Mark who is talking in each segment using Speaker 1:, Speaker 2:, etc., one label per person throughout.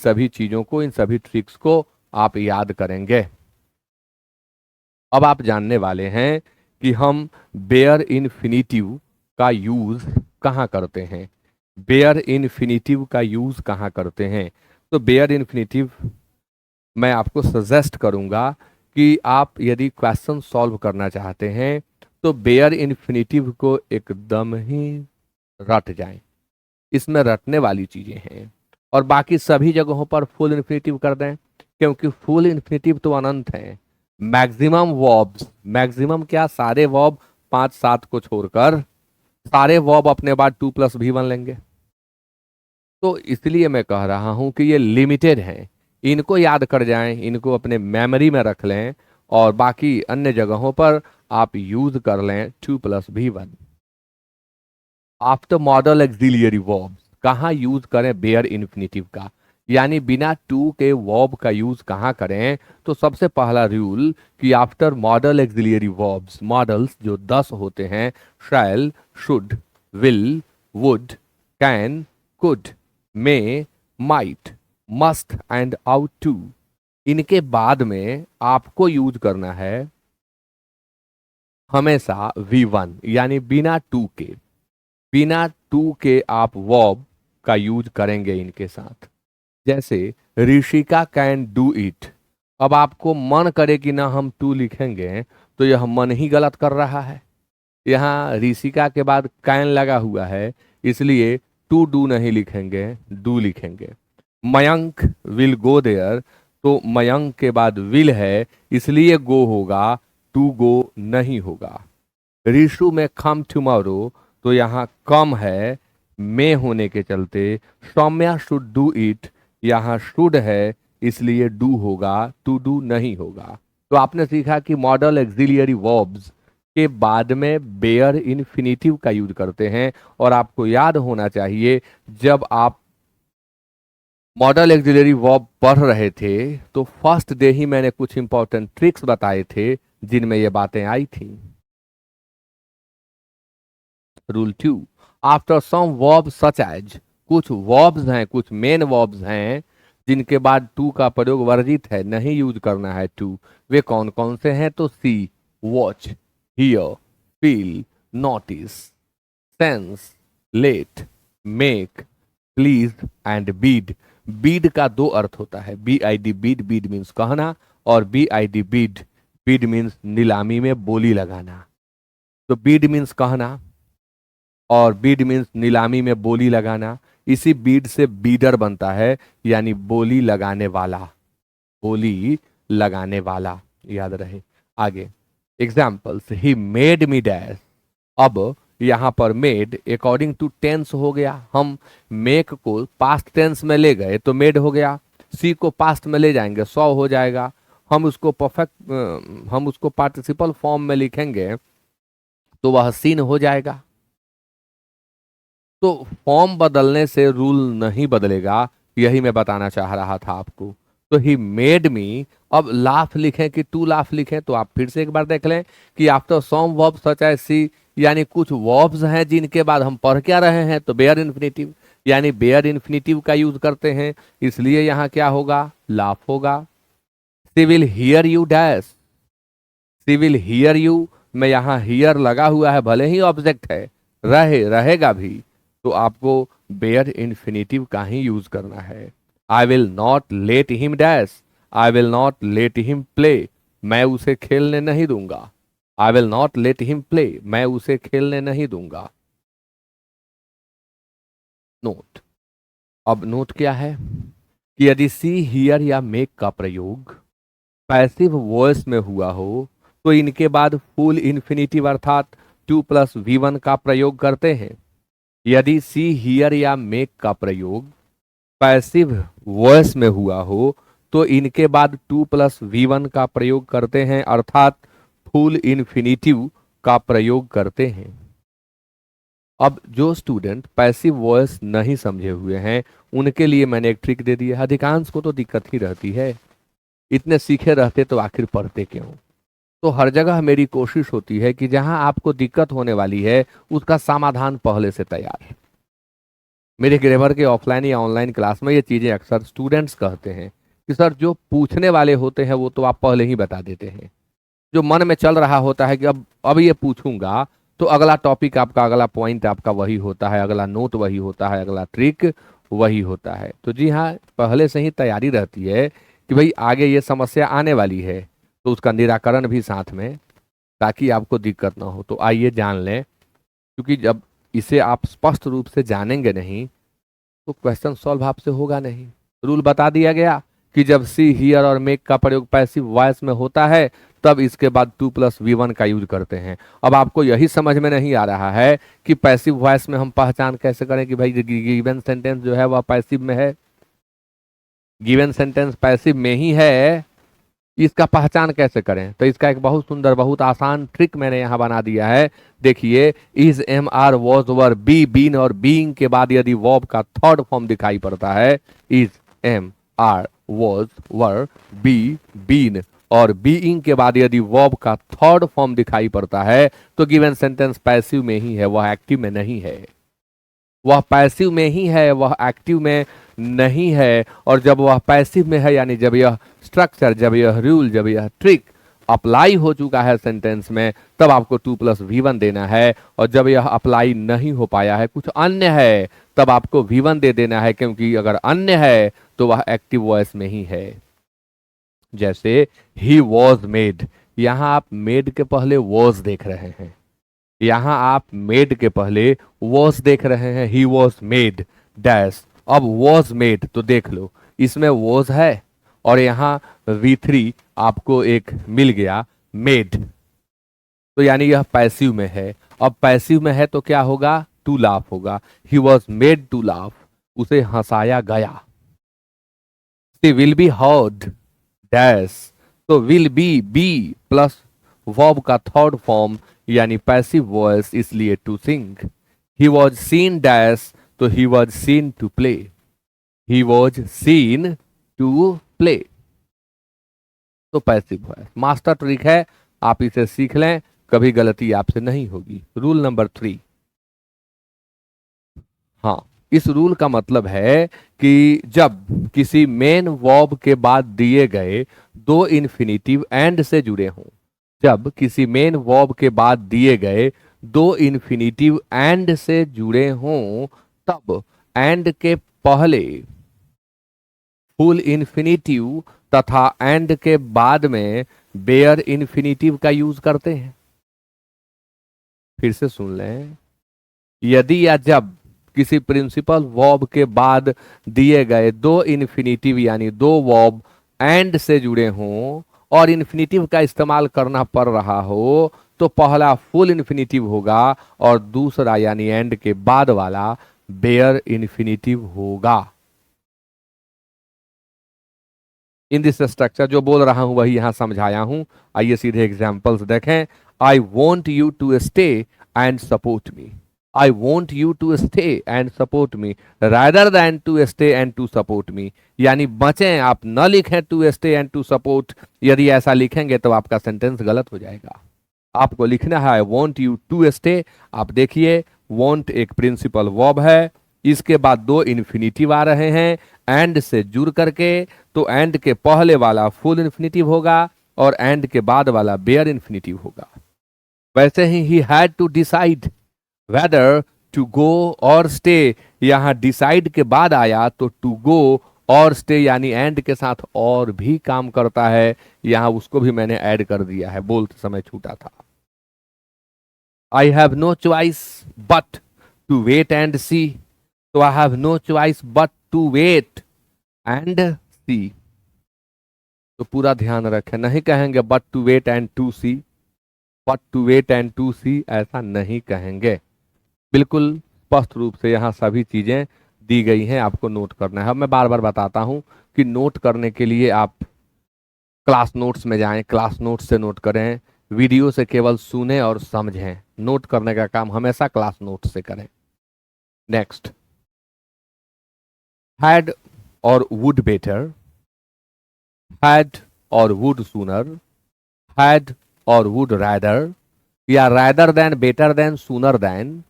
Speaker 1: सभी चीजों को, इन सभी ट्रिक्स को आप याद करेंगे। अब आप जानने वाले हैं कि हम बेयर इन्फिनिटिव का यूज कहाँ करते हैं। बेयर इन्फिनिटिव का यूज कहाँ करते हैं? तो बेयर इन्फिनिटिव मैं आपको सजेस्ट करूंगा कि आप यदि क्वेश्चन सॉल्व करना चाहते हैं तो बेयर इन्फिनिटिव को एकदम ही रट जाएं। इसमें रटने वाली चीजें हैं। और बाकी सभी जगहों पर फुल इन्फिनिटिव कर दें, क्योंकि फुल इन्फिनिटिव तो अनंत है। मैक्सिमम वर्ब्स, मैक्सिमम क्या, सारे वर्ब 5 7 को छोड़कर सारे वर्ब अपने बाद 2+V1 लेंगे। तो इसलिए मैं कह रहा हूं कि ये लिमिटेड हैं, इनको याद कर जाएं, इनको अपने मेमोरी में रख लें और बाकी अन्य जगहों पर आप यूज कर लें 2+V1। आफ्टर मॉडल एक्सिलियरी वर्ब कहाँ यूज करें बेयर इन्फिनिटिव का, यानी बिना टू के वर्ब का यूज कहाँ करें? तो सबसे पहला रूल कि after modal auxiliary verbs, modals जो 10 होते हैं, shall, should, will, would, can, could, may, might, must and ought to, इनके बाद में आपको यूज करना है हमेशा V1, यानी बिना टू के, बिना टू के आप वर्ब का यूज करेंगे इनके साथ। जैसे ऋषिका कैन डू इट। अब आपको मन करे कि ना हम टू लिखेंगे तो यह मन ही गलत कर रहा है। यहाँ ऋषिका के बाद कैन लगा हुआ है, इसलिए टू डू नहीं लिखेंगे, डू लिखेंगे। मयंक विल गो देयर, तो मयंक के बाद विल है, इसलिए गो होगा, टू गो नहीं होगा। ऋषु में कम टुमारो, तो यहाँ कम है, मे होने के चलते। सौम्या शुड डू इट, यहाँ शुड है, इसलिए डू होगा, टू डू नहीं होगा। तो आपने सीखा कि मॉडल एक्सिलियरी वर्ब्स के बाद में बेयर इन्फिनिटिव का यूज करते हैं। और आपको याद होना चाहिए, जब आप मॉडल एक्सिलरी वर्ब पढ़ रहे थे तो फर्स्ट डे ही मैंने कुछ इंपॉर्टेंट ट्रिक्स बताए थे जिनमें ये बातें आई थी। Rule 2, after some verb such as, कुछ वर्ब्स हैं, कुछ मेन वर्ब्स हैं जिनके बाद टू का प्रयोग वर्जित है, नहीं यूज करना है टू। वे कौन कौन से हैं? तो see, watch, hear, feel, notice, sense, let, make, please and bid. Bid का दो अर्थ होता है, BID बीड, बीड मीन्स कहना, और BID बीड, बीड मीन्स नीलामी में बोली लगाना। तो बीड मीन्स कहना और बीड मीन्स नीलामी में बोली लगाना। इसी बीड से बीडर बनता है, यानी बोली लगाने वाला, बोली लगाने वाला, याद रहे। आगे examples, he made me dash. अब यहां पर मेड अकॉर्डिंग टू टेंस हो गया, हम मेक को पास्ट टेंस में ले गए तो मेड हो गया, सी को पास्ट में ले जाएंगे सॉ हो जाएगा, हम उसको परफेक्ट, हम उसको पार्टिसिपल फॉर्म में लिखेंगे तो वह सीन हो जाएगा। तो फॉर्म बदलने से रूल नहीं बदलेगा, यही मैं बताना चाह रहा था आपको। तो ही मेड मी, अब लाफ लिखें कि टू लाफ लिखें तो आप फिर से एक बार देख लें कि after some verb such as see, यानी कुछ वर्ब्स हैं जिनके बाद हम पढ़ क्या रहे हैं, तो बेयर इन्फिनिटिव, यानी बेयर इन्फिनिटिव का यूज करते हैं, इसलिए यहां क्या होगा, लाफ होगा। She will hear you dash, she will hear you में यहां हियर लगा हुआ है, भले ही ऑब्जेक्ट है, रहेगा भी, तो आपको बेयर इन्फिनिटिव का ही यूज करना है। I will not let him dash, I will not let him play, मैं उसे खेलने नहीं दूंगा। I will not let him play, मैं उसे खेलने नहीं दूंगा। नोट, अब नोट क्या है कि यदि सी, हियर या मेक का प्रयोग पैसिव वॉइस में हुआ हो तो इनके बाद फुल इन्फिनिटिव अर्थात 2+V1 का प्रयोग करते हैं। यदि सी, हियर या मेक का प्रयोग पैसिव वॉइस में हुआ हो तो इनके बाद 2+V1 का प्रयोग करते हैं, अर्थात फुल इन्फिनिटिव का प्रयोग करते हैं। अब जो स्टूडेंट पैसिव वॉइस नहीं समझे हुए हैं उनके लिए मैंने एक ट्रिक दे दी है। अधिकांश को तो दिक्कत ही रहती है, इतने सीखे रहते तो आखिर पढ़ते क्यों। तो हर जगह मेरी कोशिश होती है कि जहां आपको दिक्कत होने वाली है उसका समाधान पहले से तैयार है। मेरे ग्रेमर के ऑफलाइन या ऑनलाइन क्लास में ये चीज़ें अक्सर स्टूडेंट्स कहते हैं कि सर जो पूछने वाले होते हैं वो तो आप पहले ही बता देते हैं। जो मन में चल रहा होता है कि अब ये पूछूंगा तो अगला टॉपिक आपका, अगला पॉइंट आपका वही होता है, अगला नोट वही होता है, अगला ट्रिक वही होता है। तो जी हाँ, पहले से ही तैयारी रहती है कि भाई आगे ये समस्या आने वाली है तो उसका निराकरण भी साथ में, ताकि आपको दिक्कत ना हो। तो आइए जान लें, क्योंकि जब इसे आप स्पष्ट रूप से जानेंगे नहीं तो क्वेश्चन सॉल्व आपसे होगा नहीं। रूल बता दिया गया कि जब सी, हियर और मेक का प्रयोग पैसिव वॉइस में होता है तब इसके बाद 2+V1 का यूज करते हैं। अब आपको यही समझ में नहीं आ रहा है कि पैसिव वॉइस में हम पहचान कैसे करें कि भाई गिवन सेंटेंस जो है वह पैसिव में है, गिवन सेंटेंस पैसिव में ही है, इसका पहचान कैसे करें। तो इसका एक बहुत सुंदर, बहुत आसान ट्रिक मैंने यहाँ बना दिया है। देखिए, is, am, are, was, were, be, been और बीइंग के बाद यदि वर्ब का थर्ड फॉर्म दिखाई पड़ता है, is, am, are, was, were, be, been और बीइंग के बाद यदि वर्ब का थर्ड फॉर्म दिखाई पड़ता है तो गिवन सेंटेंस पैसिव में ही है, वह एक्टिव में नहीं है। वह पैसिव में ही है, वह एक्टिव में नहीं है। और जब वह पैसिव में है, यानी जब यह स्ट्रक्चर, जब यह रूल, जब यह ट्रिक अप्लाई हो चुका है सेंटेंस में, तब आपको 2+V1 देना है। और जब यह अप्लाई नहीं हो पाया है, कुछ अन्य है, तब आपको V1 दे देना है, क्योंकि अगर अन्य है तो वह एक्टिव वॉइस में ही है। जैसे ही वॉज मेड, यहां आप मेड के पहले वॉज देख रहे हैं, यहां आप मेड के पहले वॉज देख रहे हैं, ही वॉज मेड डैश। अब वॉज मेड तो देख लो, इसमें वॉज है और यहां V3 आपको एक मिल गया, मेड, तो यानी यह पैसिव में है। अब पैसिव में है तो क्या होगा, टू लाफ होगा। He was made to laugh, उसे हंसाया गया। She will be heard dash, तो विल बी प्लस वर्ब का थर्ड फॉर्म यानी पैसिव वॉइस, इसलिए to sing. He was seen dash, तो he was seen to play, he was seen to play, तो passive voice. Master trick है, आप इसे सीख लें, कभी गलती आपसे नहीं होगी। रूल नंबर 3, हाँ, इस रूल का मतलब है कि जब किसी मेन वर्ब के बाद दिए गए दो इन्फिनिटिव एंड से जुड़े हों, जब किसी मेन वर्ब के बाद दिए गए दो इन्फिनिटिव एंड से जुड़े हों, तब एंड के पहले फुल इन्फिनिटिव तथा एंड के बाद में बेयर इन्फिनिटिव का यूज करते हैं। फिर से सुन लें, यदि या जब किसी प्रिंसिपल वर्ब के बाद दिए गए दो इन्फिनिटिव यानी दो वर्ब एंड से जुड़े हों और इन्फिनिटिव का इस्तेमाल करना पड़ रहा हो, तो पहला फुल इन्फिनिटिव होगा और दूसरा यानी एंड के बाद वाला बेयर इन्फिनिटिव होगा। इन दिस स्ट्रक्चर जो बोल रहा हूं वही यहां समझाया हूं। आइए सीधे एग्जांपल्स देखें। I want you to stay and support me, I want you to stay and support me rather than to stay and to support me, यानी बचें, आप न लिखें to stay and to support. यदि ऐसा लिखेंगे तो आपका सेंटेंस गलत हो जाएगा। आपको लिखना है I want you to stay. आप देखिए, वॉन्ट एक प्रिंसिपल वर्ब है, इसके बाद दो इन्फिनिटिव आ रहे हैं एंड से जुड़ करके, तो एंड के पहले वाला फुल इन्फिनिटिव होगा और एंड के बाद वाला बेयर इन्फिनिटिव होगा। वैसे ही had to decide whether to go और स्टे, यहां डिसाइड के बाद आया तो टू गो और स्टे यानी एंड के साथ और भी काम करता है, यहां उसको भी मैंने ऐड कर दिया है, बोलते समय छूटा था। I have no choice but to wait and see, तो I have no choice but to wait and see, तो पूरा ध्यान रखें, नहीं कहेंगे but to wait and to see, but to wait and to see ऐसा नहीं कहेंगे। बिल्कुल स्पष्ट रूप से यहाँ सभी चीजें दी गई हैं, आपको नोट करना है। अब मैं बार बार बताता हूं कि नोट करने के लिए आप क्लास नोट्स में जाएं, क्लास नोट्स से नोट करें, वीडियो से केवल सुने और समझें। नोट करने का काम हमेशा क्लास नोट्स से करें। नेक्स्ट, हैड और वुड बेटर, हैड और वुड सूनर, हैड और वुड रैदर, या rather than, better than, sooner than,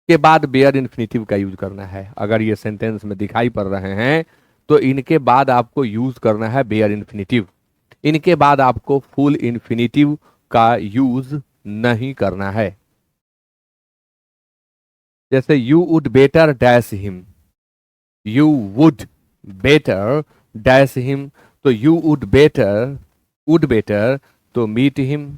Speaker 1: के बाद बेयर इन्फिनिटिव का यूज करना है। अगर ये सेंटेंस में दिखाई पड़ रहे हैं तो इनके बाद आपको यूज करना है बेयर इन्फिनिटिव। इनके बाद आपको फुल इन्फिनिटिव का यूज नहीं करना है। जैसे you would better dash him, you would better dash him, तो you would better to meet him.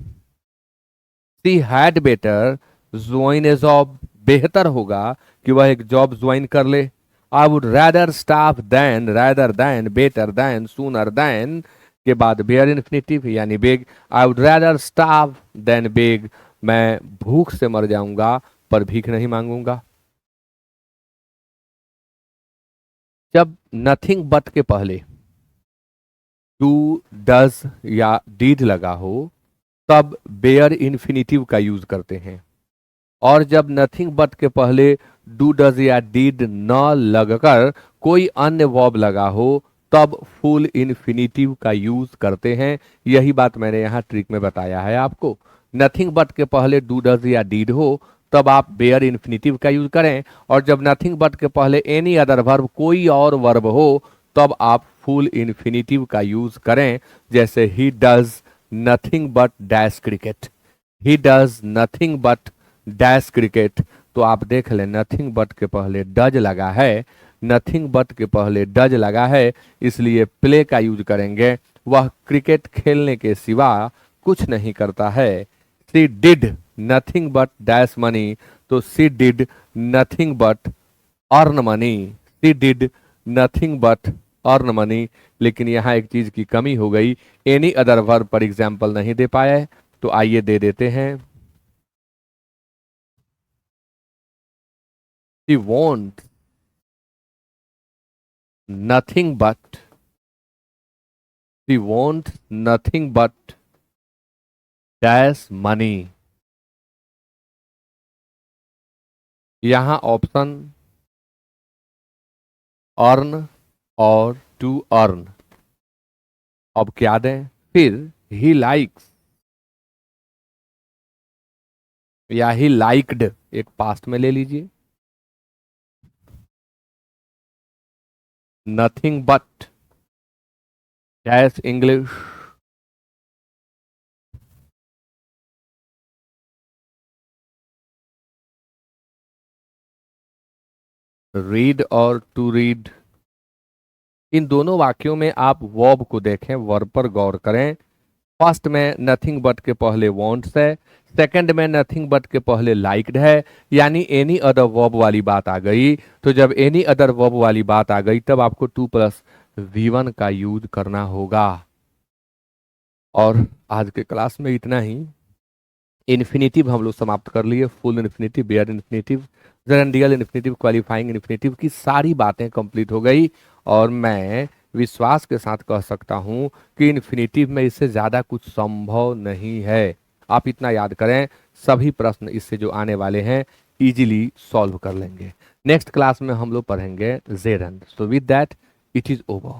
Speaker 1: She had better join a job, बेहतर होगा कि वह एक जॉब ज्वाइन कर ले। I would rather starve than, rather than, better than, sooner than के बाद बेयर इन्फिनिटिव यानी beg. I would rather starve than beg, मैं भूख से मर जाऊंगा पर भीख नहीं मांगूंगा। जब नथिंग बट के पहले डू, डज या डीड लगा हो तब बेयर इन्फिनिटिव का यूज करते हैं। और जब नथिंग बट के पहले डू, डज या डीड न लगकर कोई अन्य वर्ब लगा हो तब फुल इन्फिनिटिव का यूज करते हैं। यही बात मैंने यहाँ ट्रिक में बताया है आपको। नथिंग बट के पहले डू, डज या डीड हो तब आप बेयर इन्फिनिटिव का यूज करें, और जब नथिंग बट के पहले एनी अदर वर्ब, कोई और वर्ब हो, तब आप फुल इन्फिनिटिव का यूज करें। जैसे he does nothing but dash cricket, he does nothing but dash cricket. तो आप देख लें नथिंग बट के पहले डज लगा है, नथिंग बट के पहले डज लगा है, इसलिए प्ले का यूज करेंगे। वह क्रिकेट खेलने के सिवा कुछ नहीं करता है। She did nothing but dash money, तो she did nothing but earn money, she did nothing but earn money. लेकिन यहाँ एक चीज की कमी हो गई, एनी अदर वर्ब पर एग्जाम्पल नहीं दे पाए, तो आइए दे देते हैं। She wants nothing but, she wants nothing but dash money। यहां ऑप्शन अर्न और टू अर्न। अब क्या दें? फिर ही लाइक्स या ही लाइक्ड, एक पास्ट में ले लीजिए। Nothing but dash English, read और टू रीड। इन दोनों वाक्यों में आप वर्ब को देखें, वर्ब पर गौर करें। फर्स्ट में नथिंग बट के पहले वॉन्ट्स है, सेकंड में नथिंग बट के पहले लाइक्ड है, यानी एनी अदर वर्ब वाली बात आ गई। तो जब एनी अदर वर्ब वाली बात आ गई तब आपको 2+V1 का यूज करना होगा। और आज के क्लास में इतना ही। इन्फिनिटिव हम लोग समाप्त कर लिए, full infinitive, bare infinitive, gerundial infinitive, qualifying infinitive की सारी बातें कंप्लीट हो गई। और मैं विश्वास के साथ कह सकता हूं कि इन्फिनिटिव में इससे ज़्यादा कुछ संभव नहीं है। आप इतना याद करें, सभी प्रश्न इससे जो आने वाले हैं इजीली सॉल्व कर लेंगे। नेक्स्ट क्लास में हम लोग पढ़ेंगे gerund. So with that it is over.